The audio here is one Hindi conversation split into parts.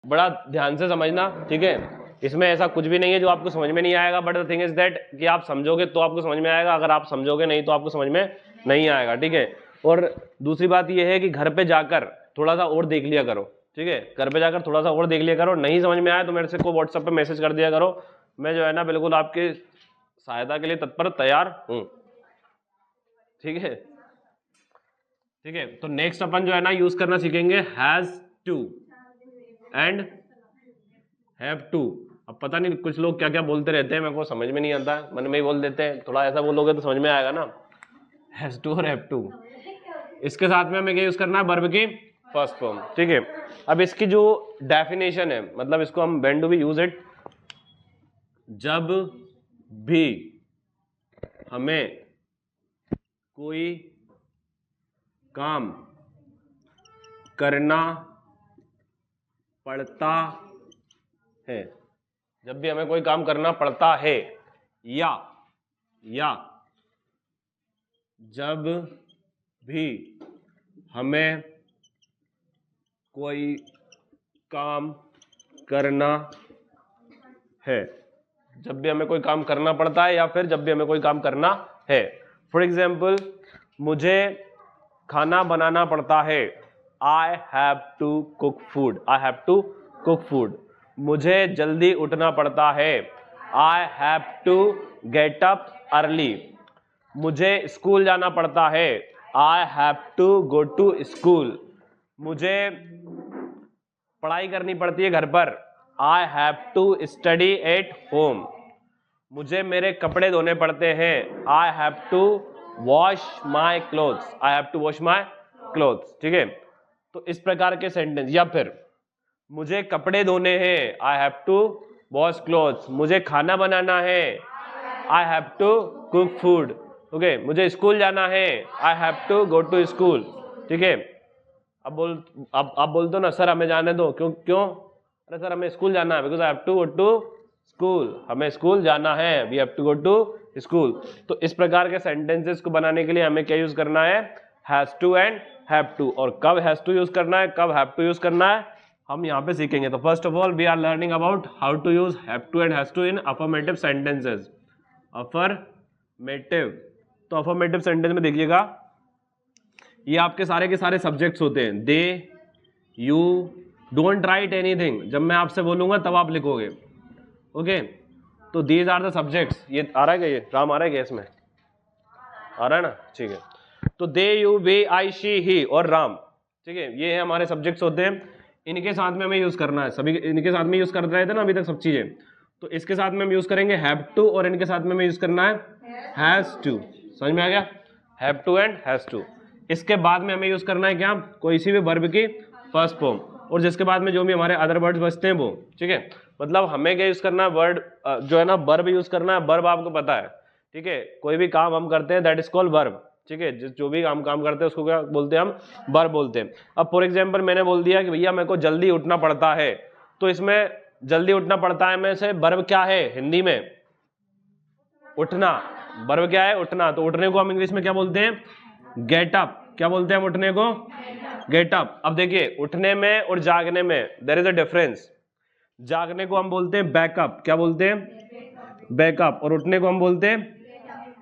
बड़ा ध्यान से समझना, ठीक है। इसमें ऐसा कुछ भी नहीं है जो आपको समझ में नहीं आएगा, but the thing is that कि आप समझोगे तो आपको समझ में आएगा, अगर आप समझोगे नहीं तो आपको समझ में नहीं आएगा, ठीक है। और दूसरी बात यह है कि घर पे जाकर थोड़ा सा और देख लिया करो, ठीक है। घर पे जाकर थोड़ा सा और देख लिया करो, नहीं समझ में आया तो मेरे से को व्हाट्सएप पे मैसेज कर दिया करो, मैं जो है ना बिल्कुल आपकी सहायता के लिए तत्पर तैयार हूँ, ठीक है। ठीक है, तो नेक्स्ट अपन जो है ना यूज करना सीखेंगे has to and have to. अब पता नहीं कुछ लोग क्या क्या बोलते रहते हैं, मेरे को समझ में नहीं आता, मन में ही बोल देते हैं, थोड़ा ऐसा बोलोगे तो समझ में आएगा ना, हैज टू और हैव टू। इसके साथ में हमें क्या यूज करना है, वर्ब की फर्स्ट फॉर्म, ठीक है। अब इसकी जो डेफिनेशन है, मतलब इसको हम when do we use it, जब भी हमें कोई काम करना पड़ता है, जब भी हमें कोई काम करना पड़ता है, या जब भी हमें कोई काम करना है, जब भी हमें कोई काम करना पड़ता है या फिर जब भी हमें कोई काम करना है। फॉर एग्जाम्पल, मुझे खाना बनाना पड़ता है, I have to cook food, I have to cook food. मुझे जल्दी उठना पड़ता है, I have to get up early. मुझे स्कूल जाना पड़ता है, I have to go to school. मुझे पढ़ाई करनी पड़ती है घर पर, I have to study at home. मुझे मेरे कपड़े धोने पड़ते हैं, I have to wash my clothes, I have to wash my clothes, ठीक है। तो इस प्रकार के सेंटेंस, या फिर मुझे कपड़े धोने हैं, I have to wash clothes. मुझे खाना बनाना है, I have to cook food, okay. मुझे स्कूल जाना है, I have to go to school, ठीक है। अब आप बोलते हो ना सर हमें जाने दो, क्यों? अरे सर हमें स्कूल जाना है, because I have to go to school, हमें स्कूल जाना है, we have to go to school. तो इस प्रकार के सेंटेंसेस को बनाने के लिए हमें क्या यूज करना है, has to and have to. और कब हैज टू यूज करना है, कब हैव टू यूज करना है, हम यहाँ पे सीखेंगे। तो first of all we are learning about how to use have to and has to in affirmative sentences. Affirmative, तो अफर्मेटिव सेंटेंस में देखिएगा, ये आपके सारे के सारे सब्जेक्ट्स होते हैं। दे, यू, डोंट राइट एनीथिंग, जब मैं आपसे बोलूंगा तब आप लिखोगे, ओके। तो दीज आर द सब्जेक्ट्स। ये आ रहा है क्या, ये राम आ रहा है क्या, इसमें आ रहा है ना, ठीक है। तो दे, यू, वे, आई, शी, ही और राम, ठीक है, ये है हमारे सब्जेक्ट्स होते हैं। इनके साथ में हमें यूज करना है, सभी इनके साथ में यूज कर रहे थे ना अभी तक सब चीजें, तो इसके साथ में हम यूज करेंगे हैव टू, और इनके साथ में हमें यूज करना है हैज टू। समझ में आ गया, have to and has to. इसके बाद में हमें यूज करना है क्या, कोई सी भी वर्ब की फर्स्ट फॉर्म, और जिसके बाद में जो भी हमारे अदर वर्ड्स बचते हैं वो, ठीक है। मतलब हमें क्या यूज करना है, वर्ड जो है ना वर्ब यूज करना है। वर्ब आपको पता है, ठीक है, कोई भी काम हम करते हैं दैट इज कॉल्ड वर्ब, ठीक है। जो भी काम करते हैं उसको क्या बोलते हैं, हम वर्ब बोलते हैं। अब फॉर एग्जांपल मैंने बोल दिया कि भैया मेरे को जल्दी उठना पड़ता है, तो इसमें जल्दी उठना पड़ता है में से वर्ब क्या है हिंदी में, उठना। वर्ब क्या है, उठना। तो उठने को हम इंग्लिश में क्या बोलते हैं, गेट अप। क्या बोलते हैं हम उठने को, गेट अप। अब देखिए उठने में और जागने में देयर इज अ डिफरेंस। जागने को हम बोलते हैं बैकअप, क्या बोलते हैं, बैकअप, और उठने को हम बोलते हैं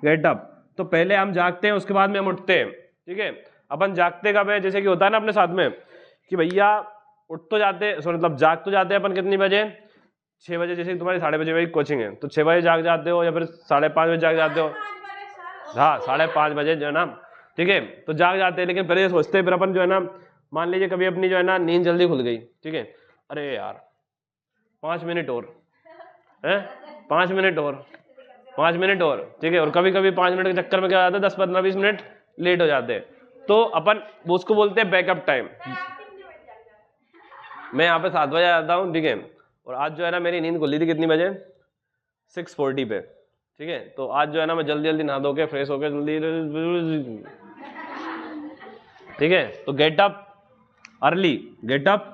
गेट अप। तो पहले हम जागते हैं, उसके बाद में हम उठते हैं, ठीक है। अपन जागते कब है, जैसे कि होता है ना अपने साथ में कि भैया उठ तो जाते, मतलब जाग तो जाते हैं अपन कितनी बजे, 6 बजे, जैसे तुम्हारी 6:30 बजे कोचिंग है तो 6 बजे जाग जाते हो, या फिर 5:30 बजे जाग जाते हो, हाँ 5:30 बजे जो है ना, ठीक है, तो जाग जाते हैं। लेकिन पहले ये सोचते हैं, फिर अपन जो है ना, मान लीजिए कभी अपनी जो है ना नींद जल्दी खुल गई, ठीक है, अरे यार 5 मिनट और है, 5 मिनट और, 5 मिनट और, ठीक है। और कभी कभी 5 मिनट के चक्कर में क्या जाता है, 10, 15, 20 मिनट लेट हो जाते हैं, तो अपन उसको बोलते हैं बैकअप टाइम। मैं यहाँ पे 7 बजे आता हूँ, ठीक है, और आज जो है ना मेरी नींद खुली थी कितनी बजे, 6:40 पे, ठीक है। तो आज जो है ना मैं जल्दी जल्दी नहा धो के फ्रेश होके जल्दी, ठीक है। तो gate up early, gate up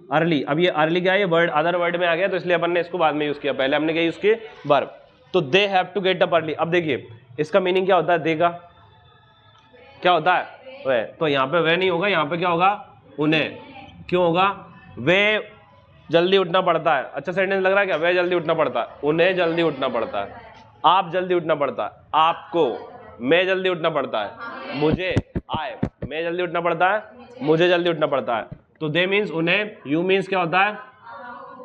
early. अब ये अर्ली क्या है, ये वर्ड अदर वर्ड में आ गया, तो इसलिए अपन ने इसको बाद में यूज किया, पहले हमने क्या यूज किया, वर्ब। तो they have to get up early. अब देखिए इसका मीनिंग क्या होता है, दे का क्या होता है, वे। तो यहाँ पे वे नहीं होगा, यहाँ पे क्या होगा, उन्हें। क्यों होगा, वे जल्दी उठना पड़ता है। अच्छा सेंटेंस लग रहा है क्या? वह जल्दी उठना पड़ता है, उन्हें जल्दी उठना पड़ता है, आप जल्दी उठना पड़ता है, आपको, मैं जल्दी उठना पड़ता है, मुझे, आए, मैं जल्दी उठना पड़ता है, मुझे जल्दी उठना पड़ता है। तो दे मीन्स उन्हें, यू मीन्स क्या होता है?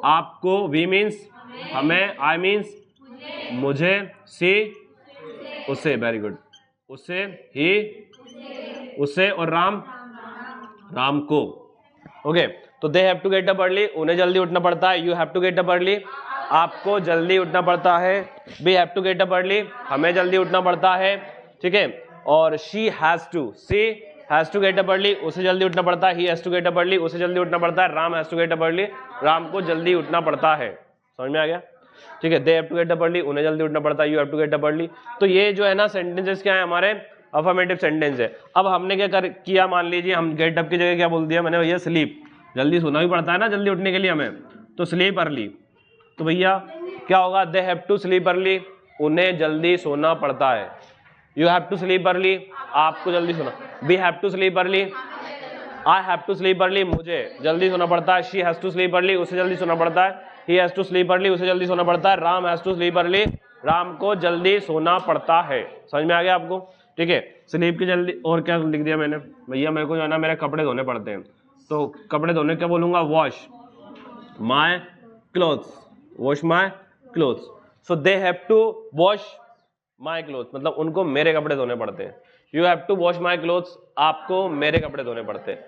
आपको, वी मीन्स हमें, आई मीन्स मुझे, सी उससे, वेरी गुड, उससे, ही उससे, और राम को। ओके, तो they have to get up early, उन्हें जल्दी उठना पड़ता है, you have to get up early, आपको जल्दी उठना पड़ता है, we have to get up early, हमें जल्दी उठना पड़ता है, ठीक है। और she has to get up early, उसे जल्दी उठना पड़ता है, he has to get up early, उसे जल्दी उठना पड़ता है, Ram has to get up early, Ram को जल्दी उठना पड़ता है। समझ में आ गया? ठीक है, they have to get up early, उन्हें जल्दी उठना पड़ता है, you have to get up early. तो ये जो है ना सेंटेंसेस क्या है हमारे? अफर्मेटिव सेंटेंस है। अब हमने क्या किया, मान लीजिए हम गेट अप की जगह क्या बोल दिया मैंने? भैया स्लीप, जल्दी सोना भी पड़ता है ना जल्दी उठने के लिए हमें, तो स्लीप अर्ली। तो भैया क्या होगा? They have to sleep early, उन्हें जल्दी सोना पड़ता है, you have to sleep early, आपको जल्दी सोना, we have to sleep early, I have to sleep early, मुझे जल्दी सोना पड़ता है, she has to sleep early, उसे जल्दी सोना पड़ता है, he has to sleep early, उसे जल्दी सोना पड़ता है, Ram has to sleep early, Ram को जल्दी सोना पड़ता है। समझ में आ गया आपको? ठीक है, स्लीप की जल्दी। और क्या लिख दिया मैंने? भैया मेरे को जो है ना मेरे कपड़े धोने पड़ते हैं, तो कपड़े धोने क्या बोलूंगा? Wash my clothes, wash my clothes. So they have to wash my clothes, मतलब उनको मेरे कपड़े धोने पड़ते हैं। You have to wash my clothes, आपको मेरे कपड़े धोने पड़ते हैं।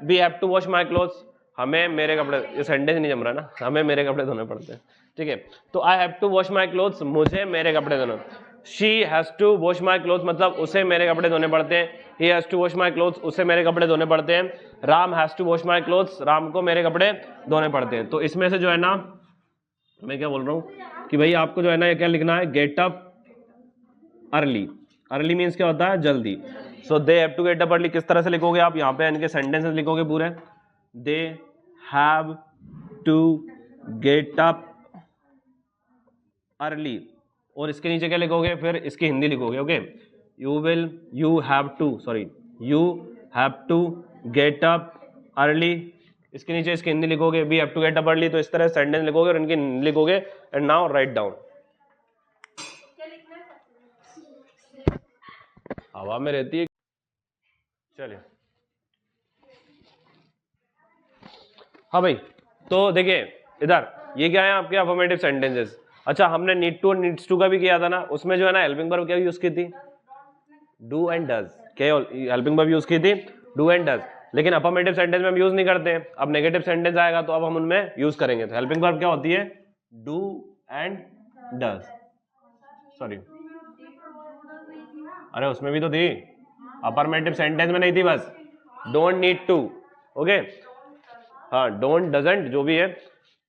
We have to wash my clothes, हमें मेरे कपड़े, ये सेंटेंस नहीं जम रहा ना, हमें मेरे कपड़े धोने पड़ते हैं, ठीक है। तो I have to wash my clothes, मुझे मेरे कपड़े धोने। She has to wash my clothes, मतलब उसे मेरे कपड़े धोने पड़ते हैं। He has to wash my clothes, उसे मेरे कपड़े धोने पड़ते हैं। Ram has to wash my clothes, Ram को मेरे कपड़े धोने पड़ते हैं। तो इसमें से जो है ना, मैं क्या बोल रहा हूँ कि भाई आपको जो है ना ये क्या लिखना है? Get up early. Early means क्या होता है? जल्दी। So they have to get up early किस तरह से लिखोगे आप? यहाँ पे इनके सेंटेंसेस लिखोगे पूरे, they have to get up early, और इसके नीचे क्या लिखोगे? फिर इसकी हिंदी लिखोगे। Okay, you have to get up early, इसके नीचे इसकी हिंदी लिखोगे, we have to get up early. तो इस तरह सेंटेंस लिखोगे और इनकी हिंदी लिखोगे। And now write down. हवा में रहती है, चलिए। हाँ भाई, तो देखिए इधर ये क्या है आपके? Affirmative sentences. अच्छा, हमने नीड टू और नीड्स टू का भी किया था ना, उसमें जो है ना हेल्पिंग वर्ब क्या यूज की थी? Do and does. क्या हेल्पिंग वर्ब यूज की थी? Do and does. लेकिन अफर्मेटिव सेंटेंस में हम यूज नहीं करते हैं। अब नेगेटिव सेंटेंस आएगा तो अब हम उनमें यूज करेंगे। तो हेल्पिंग वर्ब क्या होती है? Do and does. सॉरी, अरे उसमें भी तो थी, अफर्मेटिव सेंटेंस में नहीं थी बस। डोंट, नीड टू, ओके, हाँ, डोंट, डजंट, जो भी है।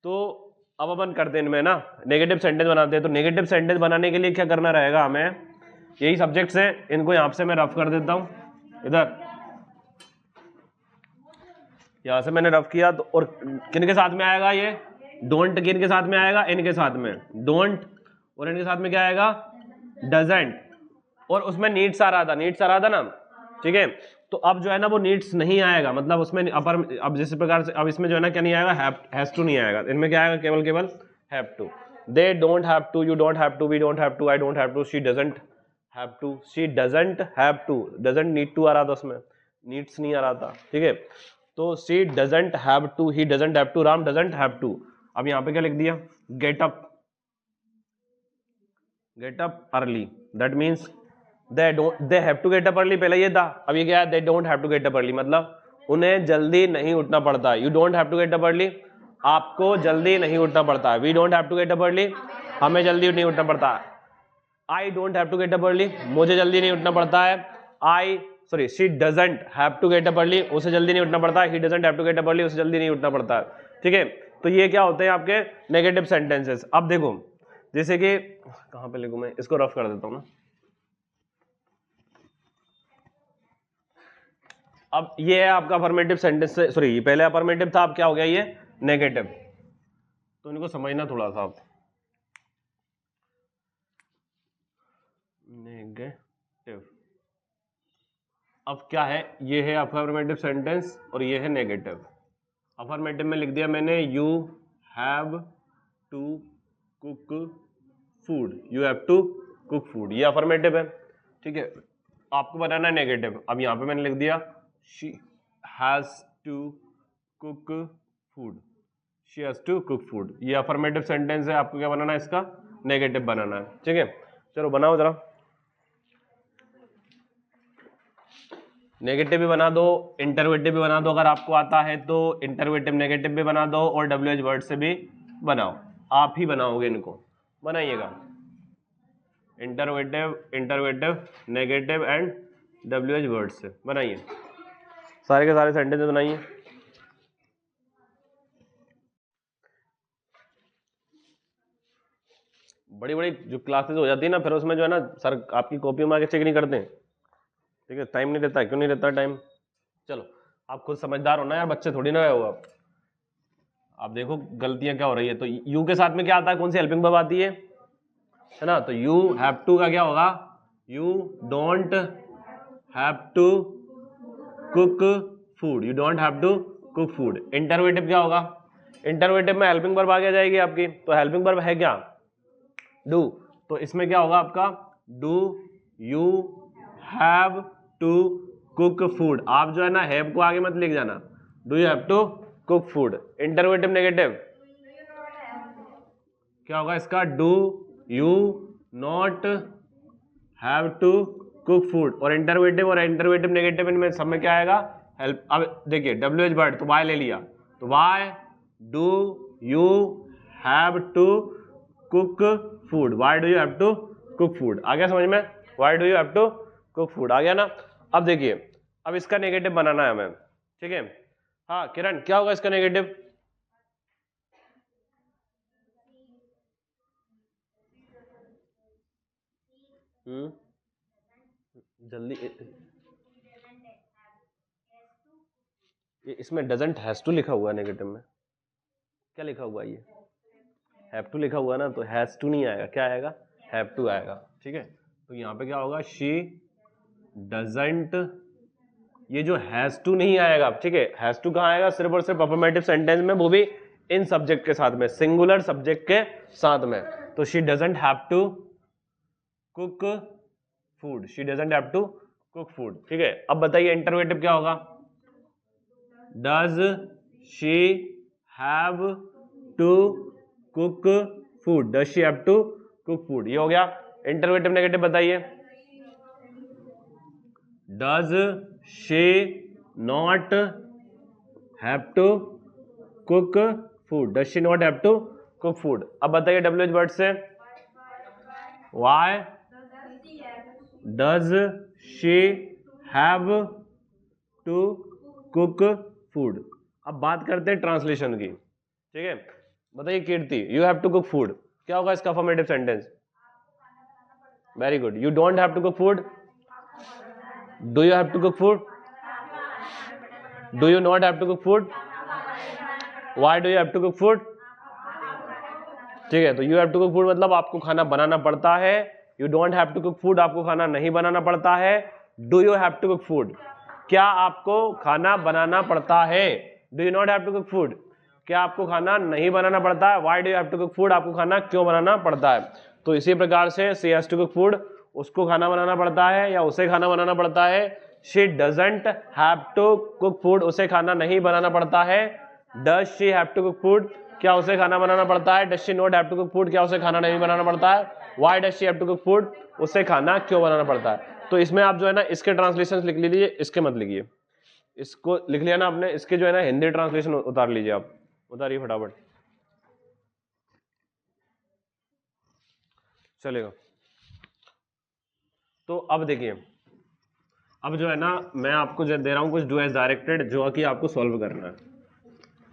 तो अब अपन करते हैं इनमें ना नेगेटिव सेंटेंस बनाते हैं। तो नेगेटिव सेंटेंस बनाने के लिए क्या करना रहेगा हमें? यही सब्जेक्ट्स हैं, इनको यहां से मैं रफ कर देता हूं। इधर यहां से मैंने रफ किया तो, और किन के साथ में आएगा ये? डोंट किन के साथ में आएगा? इनके साथ में डोंट, और इनके साथ में क्या आएगा? डजंट। और उसमें नीड्स आ रहा था ना, ठीक है। तो अब जो है ना वो नीड्स नहीं आएगा, मतलब उसमें अपर, अब जिस प्रकार से अब इसमें जो है ना क्या नहीं आएगा? हैज टू नहीं आएगा। इनमें क्या आएगा? केवल have to. They don't have to, you don't have to, we don't have to, I don't have to, she doesn't have to, she doesn't have to. Doesn't need to आ रहा था, उसमें नीड्स नहीं आ रहा था, ठीक है। तो she doesn't have to, he doesn't have to, Ram doesn't have to. अब यहाँ पे क्या लिख दिया? Get up early, that means they have to get up early, पहले ये था। अब ये क्या है? They don't have to get up early, मतलब उन्हें जल्दी नहीं उठना पड़ता। You don't have to get up early, आपको जल्दी नहीं उठना पड़ता। We don't have to get up early, हमें जल्दी नहीं उठना पड़ता। I don't have to get up early, मुझे जल्दी नहीं उठना पड़ता है। She doesn't have to get up early, उसे जल्दी नहीं उठना पड़ता है। He doesn't have to get up early, उसे जल्दी नहीं उठना पड़ता है, ठीक है। तो ये क्या होते हैं आपके नेगेटिव सेंटेंसेस। अब देखो, जैसे कि कहां पे लिखूं मैं? इसको रफ कर देता हूं ना। अब ये है आपका अफर्मेटिव सेंटेंस, सॉरी पहले अफर्मेटिव था, अब क्या हो गया? ये नेगेटिव। तो इनको समझना थोड़ा सा आप। नेगेटिव, अब क्या है? ये है अफर्मेटिव सेंटेंस और ये है नेगेटिव। अफर्मेटिव में लिख दिया मैंने you have to cook food, you have to cook food, ये अफर्मेटिव है, ठीक है। आपको बनाना है नेगेटिव। अब यहाँ पे मैंने लिख दिया she has to cook food, she has to cook food, ये अफर्मेटिव सेंटेंस है। आपको क्या बनाना है, इसका नेगेटिव बनाना है, ठीक है। चलो बनाओ जरा, नेगेटिव भी बना दो, इंटरवेटिव भी बना दो, अगर आपको आता है तो इंटरवेटिव नेगेटिव भी बना दो और डब्ल्यूएच वर्ड से भी बनाओ, आप ही बनाओगे इनको, बनाइएगा। इंटरवेटिव नेगेटिव एंड डब्ल्यूएच वर्ड से बनाइए, सारे के सारे सेंटेंस बनाइए। बड़ी बड़ी जो क्लासेस हो जाती है ना, फिर उसमें जो है ना सर आपकी कॉपी में आके चेक नहीं करते हैं, ठीक है, टाइम नहीं रहता। क्यों नहीं रहता टाइम? चलो आप खुद समझदार हो ना यार, बच्चे थोड़ी ना हो आप देखो गलतियां क्या हो रही है। तो यू के साथ में क्या आता है, कौन सी हेल्पिंग वर्ब आती है ना, तो यू हैव टू का क्या होगा, you don't have to cook food, you don't have to cook food. Interrogative क्या होगा, इंटरवेटिव में हेल्पिंग वर्ब आगे जाएगी आपकी, तो हेल्पिंग वर्ब है क्या, डू, तो इसमें क्या होगा आपका, do you have to cook food. आप जो है ना हैव को आगे मत लिख जाना, do you have to cook food. Interrogative negative क्या होगा इसका, do you not have to cook food. और इंटरवेटिव नेगेटिव इनमें सब में क्या आएगा, हेल्प। अब देखिए डब्ल्यूएच वर्ड तो वाई ले लिया, तो why do you have to cook food, why do you have to cook food. आ गया समझ में, why do you have to cook food, आ गया ना। अब देखिए, अब इसका नेगेटिव बनाना है हमें, ठीक है। हाँ किरण, क्या होगा इसका नेगेटिव, जल्दी, इसमें डजंट हैज टू लिखा हुआ है नेगेटिव में, क्या लिखा हुआ है, ये हैव टू लिखा हुआ है ना, तो हैज टू नहीं आएगा, क्या आएगा, हैव टू आएगा, ठीक है। तो यहाँ पे क्या होगा, शी डजंट, ये जो हैज टू नहीं आएगा, ठीक है, हैज टू कहाँ आएगा, सिर्फ और सिर्फ अफर्मेटिव सेंटेंस में, वो भी इन सब्जेक्ट के साथ में, सिंगुलर सब्जेक्ट के साथ में। तो she doesn't have to cook food, she doesn't have to cook food, ठीक है। अब बताइए इंटरवेटिव क्या होगा, does she have to cook food, does she have to cook food, ये हो गया इंटरवेटिव नेगेटिव। बताइए, does she not have to cook food, does she not have to cook food. अब बताइए डब्ल्यूएच वर्ड से, why does she have to cook food. अब बात करते हैं ट्रांसलेशन की, ठीक है। बताइए Kirti, you have to cook food, क्या होगा इसका affirmative sentence, very good. You don't have to cook food, do you have to cook food, do you not have to cook food, why do you have to cook food, ठीक है। तो you have to cook food मतलब आपको खाना बनाना पड़ता है, you don't have to cook food आपको खाना नहीं बनाना पड़ता है, do you have to cook food क्या आपको खाना बनाना पड़ता है, do you not have to cook food क्या आपको खाना नहीं बनाना पड़ता है, why do you have to cook food आपको खाना क्यों बनाना पड़ता है। तो इसी प्रकार से she has to cook food, उसको खाना बनाना पड़ता है या उसे खाना बनाना पड़ता है। She doesn't have to cook food, उसे खाना नहीं बनाना पड़ता है। Does she have to cook food, क्या उसे खाना बनाना पड़ता है। Does she not have to cook food, क्या उसे खाना नहीं बनाना पड़ता है। Why does she have to cook food, उसे खाना क्यों बनाना पड़ता है। तो इसमें आप जो है ना इसके ट्रांसलेशन लिख लीजिए, इसके मत लिखिए। इसको लिख लिया ना आपने, इसके जो है ना हिंदी ट्रांसलेशन उतार लीजिए, आप उतारिए फटाफट, चलेगा। तो अब देखिए, अब जो है ना मैं आपको जो दे रहा हूं कुछ डू एज डायरेक्टेड, जो कि आपको सॉल्व करना है,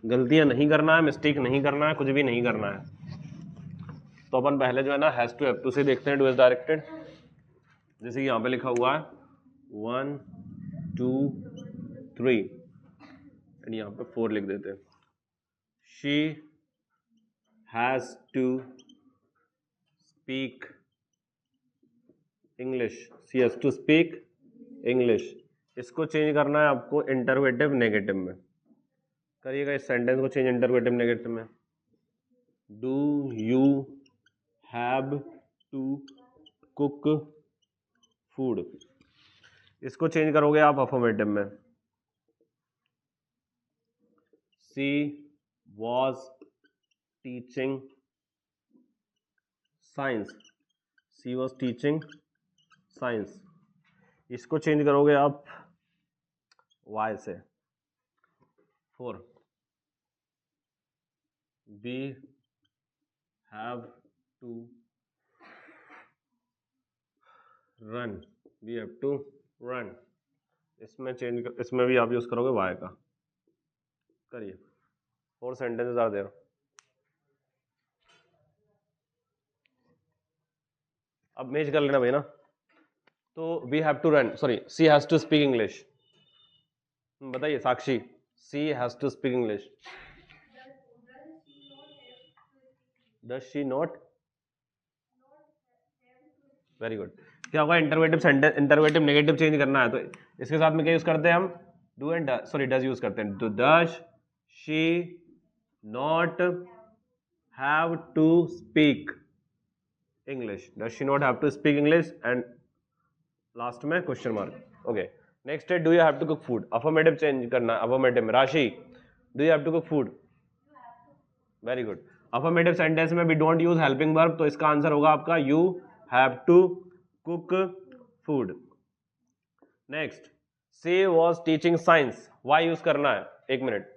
गलतियां नहीं करना है, मिस्टेक नहीं करना है, कुछ भी नहीं करना है। तो अपन पहले जो है ना हैज टू हैव टू से देखते हैं डू एज डायरेक्टेड। जैसे यहाँ पे लिखा हुआ है 1 2 3 एंड यहाँ पे 4 लिख देते हैं। She has to speak English, she has to speak English. इसको चेंज करना है आपको इंटरवेटिव नेगेटिव में, करिएगा इस सेंटेंस को चेंज इंटरोगेटिव नेगेटिव में। Do you have to cook food, इसको चेंज करोगे आप अफर्मेटिव में। She was teaching science, she was teaching science, इसको चेंज करोगे आप वाई से। 4 we have to run, we have to run, इसमें चेंज इसमें भी आप यूज करोगे वाई का। करिए 4 सेंटेंसेस आर देयर। अब मेज कर लेना भाई ना। तो we have to run, sorry she has to speak English. बताइए Sakshi, she has to speak English. Does she not, very good. क्या होगा, interrogative sentence, interrogative negative change करना है तो इसके साथ में क्या यूज करते हैं हम, do and sorry does use करते हैं। तो does she not have to speak English, does she not have to speak English, and last में क्वेश्चन मार्क। ओके, नेक्स्ट है do you have to cook food, affirmative change करना है। अफर्मेटिव में Rashi, do you have to cook food, very good. Affirmative sentence में we don't use helping verb, तो इसका आंसर होगा आपका you have to cook food. Next, she was teaching science, why use करना है। 1 मिनट,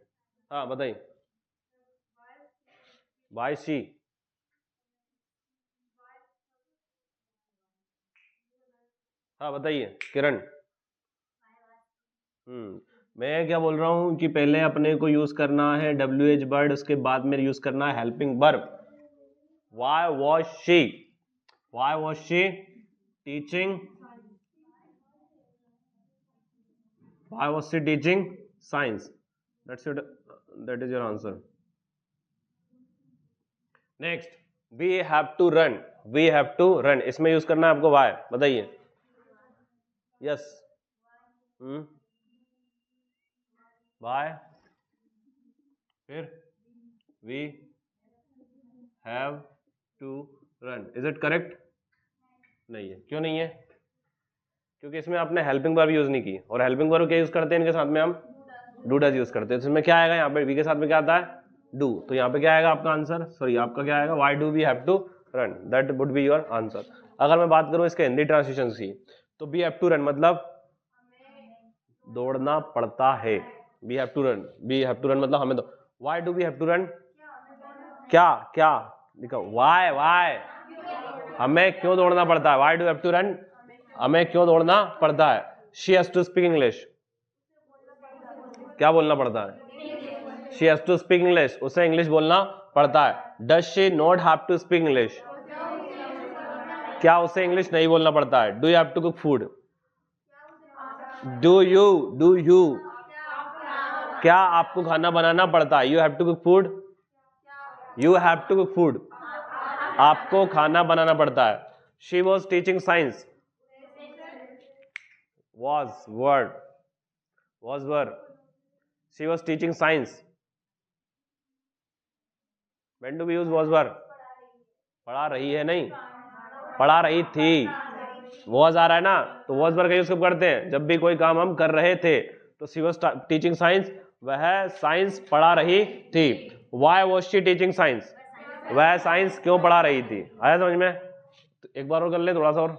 हाँ बताइए। वाई शी, हाँ बताइए किरण। मैं क्या बोल रहा हूं कि पहले अपने को यूज करना है WH वर्ड, उसके बाद में यूज करना है helping verb. Why was she teaching, why was she teaching science? That is your answer. Next, we have to run, we have to run, इसमें यूज करना है आपको why, बताइए। Yes, why, फिर we have to run, is it correct? नहीं है, क्यों नहीं है? क्योंकि इसमें आपने हेल्पिंग वर्ब यूज नहीं की, और हेल्पिंग वर्ब क्या यूज करते हैं इनके साथ में, हम डू डज यूज करते हैं। तो इसमें क्या आएगा, यहाँ पे वी के साथ में क्या आता है, डू, तो यहाँ पे क्या आएगा आपका आंसर, सॉरी आपका क्या आएगा, why do we have to run, that would be your answer. अगर मैं बात करूं इसके हिंदी ट्रांसलेशन की, तो वी हैव टू रन मतलब दौड़ना पड़ता है। We have to run, we have to run मतलब हमें, तो why do we have to run, क्या क्या लिखो, व्हाई व्हाई, हमें क्यों दौड़ना पड़ता है, why do have to run, हमें क्यों दौड़ना पड़ता है। She has to speak English, क्या बोलना पड़ता है, she has to speak English, उसे इंग्लिश बोलना पड़ता है। Does she not have to speak English, क्या उसे इंग्लिश नहीं बोलना पड़ता है। Do you have to cook food, do you क्या आपको खाना बनाना पड़ता है। You have to cook food, you have to cook food, आपको खाना बनाना पड़ता है। She was teaching science, was word, was verb, she was teaching science, when do we use was verb, पढ़ा रही है, नहीं पढ़ा रही थी, was आ रहा है ना, तो was verb का यूज कब करते हैं, जब भी कोई काम हम कर रहे थे। तो she was teaching science, वह साइंस पढ़ा रही थी। why was she teaching science, वह साइंस क्यों पढ़ा रही थी। आया समझ में, तो एक बार और कर ले, थोड़ा सा और,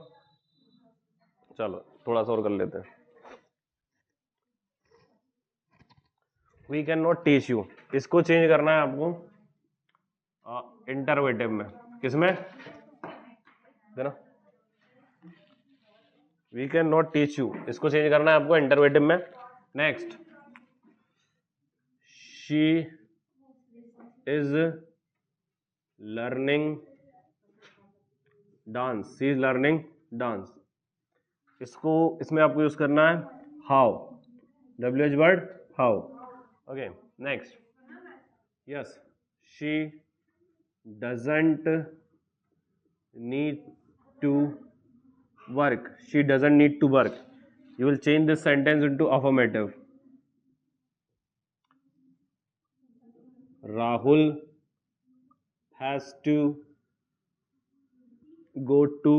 चलो थोड़ा सा और कर लेते हैं। We can not teach you, इसको चेंज करना है आपको इंटरोगेटिव में, किसमें देना, we can not teach you, इसको चेंज करना है आपको इंटरोगेटिव में। Next, she is learning dance, she is learning dance, इसको इसमें आपको यूज करना है how, WH word how. Okay, next, yes, she doesn't need to work, she doesn't need to work, you will change this sentence into affirmative। Rahul has to go to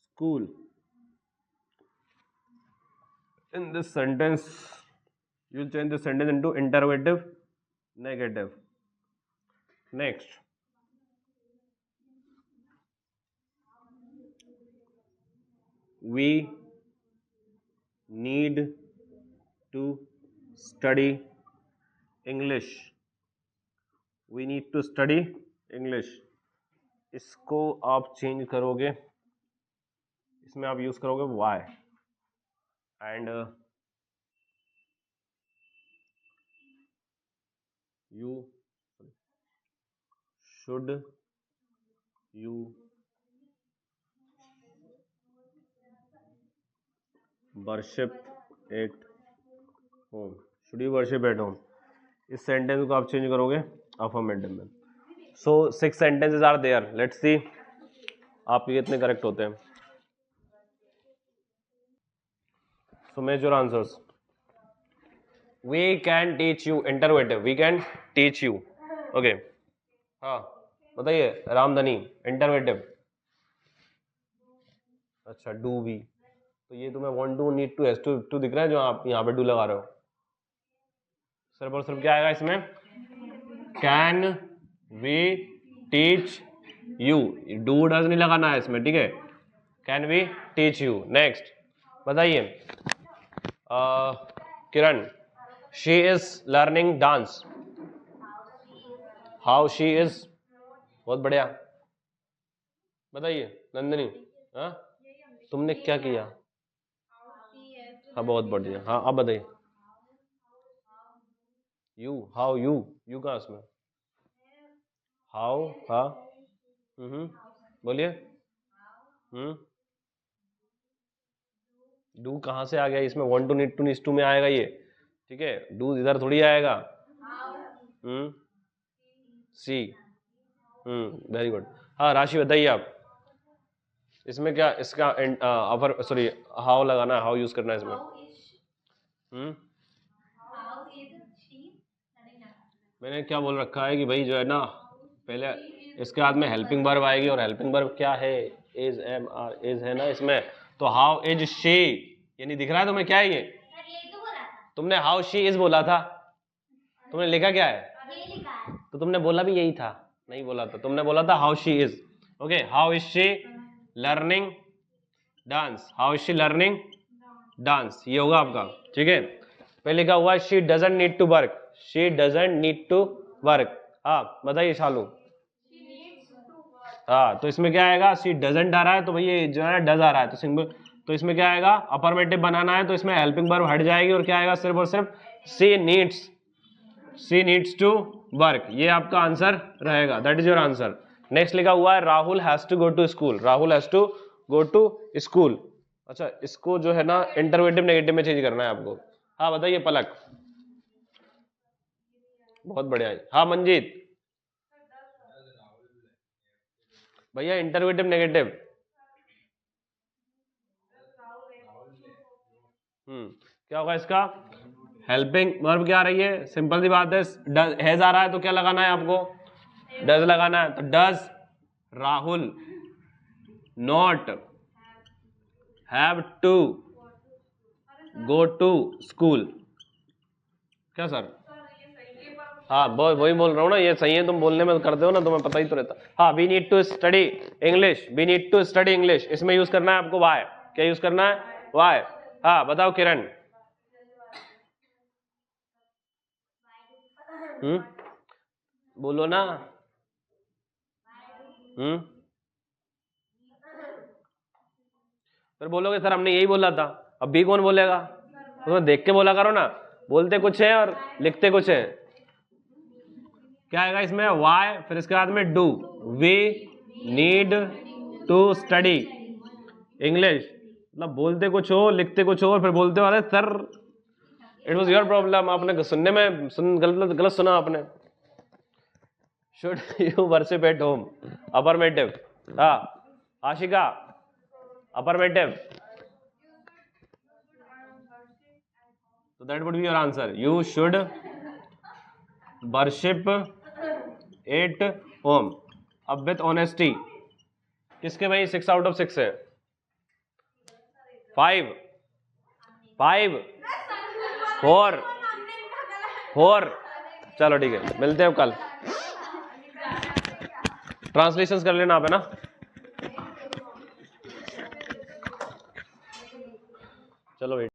school. In this sentence, you'll change the sentence into interrogative negative. Next, we need to study English. We need to study English. इसको आप चेंज करोगे, इसमें आप यूज करोगे why and you should you worship at home. Should you worship at home? इस सेंटेंस को आप चेंज करोगे अफर्मेटिव में. So 6 sentences are there. Let's see आप ये कितने करेक्ट होते हैं. So major answers. We can teach you interrogative. We can teach you. Okay, हाँ बताइए. रामधनी इंटरोगेटिव. अच्छा, डू भी. तो ये तुम्हें want to, need to, has to दिख रहा है जो आप यहाँ पे डू लगा रहे हो. सिर्फ और सिर्फ क्या आएगा इसमें? Can we teach you. Do does नहीं लगाना है इसमें, ठीक है. Can we teach you. Next बताइए Kiran. She is learning dance. How she is. बहुत बढ़िया. बताइए नंदिनी. हाँ, तुमने क्या किया? हाँ बहुत बढ़िया. हाँ अब बताइए. You, how you. यू कहाँ इसमें? हाउ. हाँ बोलिए. डू कहाँ से आ गया इसमें? Want to, need to, needs to में आएगा ये, ठीक है. डू इधर थोड़ी आएगा. सी. Very good. हाँ राशि बताइए आप. इसमें क्या, इसका अपर सॉरी हाउ लगाना है, हाउ यूज करना है इसमें. मैंने क्या बोल रखा है कि भाई जो है ना, पहले इसके बाद में हेल्पिंग वर्ब आएगी, और हेल्पिंग वर्ब क्या है? इज, एम, आर, इज है ना इसमें. तो हाउ इज शी, ये नहीं दिख रहा है तुम्हें? क्या है ये? तुमने हाउ शी इज बोला था. तुमने लिखा क्या है? तो तुमने बोला भी यही था. नहीं बोला था, तुमने बोला था how she is. Okay, how is she learning dance. How is she learning dance, ये होगा आपका, ठीक है. पहले लिखा हुआ she doesn't need to work. She doesn't need to work. हाँ बताइए शालू. हाँ, तो इसमें क्या आएगा? शी डजंट आ रहा है तो भाई ये जो है डज आ रहा है, तो सिंगल. तो इसमें क्या आएगा? अफर्मेटिव बनाना है, तो इसमें हेल्पिंग वर्ब हट जाएगी और क्या आएगा? सिर्फ और सिर्फ शी नीड्स टू वर्क. ये आपका आंसर रहेगा. That is your answer. Next लिखा हुआ है Rahul has to go to school. Rahul has to go to school. अच्छा, इसको जो है ना इंटरोगेटिव नेगेटिव में चेंज करना है आपको. हाँ बताइए पलक. बहुत बढ़िया. हाँ मंजीत. भैया इंटरोगेटिव नेगेटिव. क्या होगा इसका? हेल्पिंग वर्ब क्या आ रही है? सिंपल सी बात है. हैज आ रहा है तो क्या लगाना है आपको? डज लगाना है. तो does Rahul not have to go to school. क्या सर? हाँ वही बोल रहा हूँ ना, ये सही है. तुम बोलने में करते हो ना, तुम्हें पता ही तो रहता. हाँ, we need to study English. We need to study English. इसमें यूज करना है आपको वाई. क्या यूज करना है? वाई. हाँ बताओ किरण. बोलो ना. फिर बोलोगे सर हमने यही बोला था. अब भी कौन बोलेगा? तुम्हें देख के बोला करो ना. बोलते कुछ है और लिखते कुछ है. क्या आएगा इसमें? वाई, फिर इसके बाद में do. We need to study English. मतलब बोलते कुछ हो, लिखते कुछ हो, और फिर बोलते हो अरे sir it was your problem. आपने सुनने में गलत सुना आपने. Should you worship at home. Affirmative. हाँ Ashika. Affirmative. So that would be your answer. You should worship at home. अब विथ ऑनेस्टी किसके भाई 6 आउट ऑफ 6 है? 5 5 4 4। चलो ठीक है, मिलते हैं कल। ट्रांसलेशंस कर लेना आप, है ना। चलो भाई।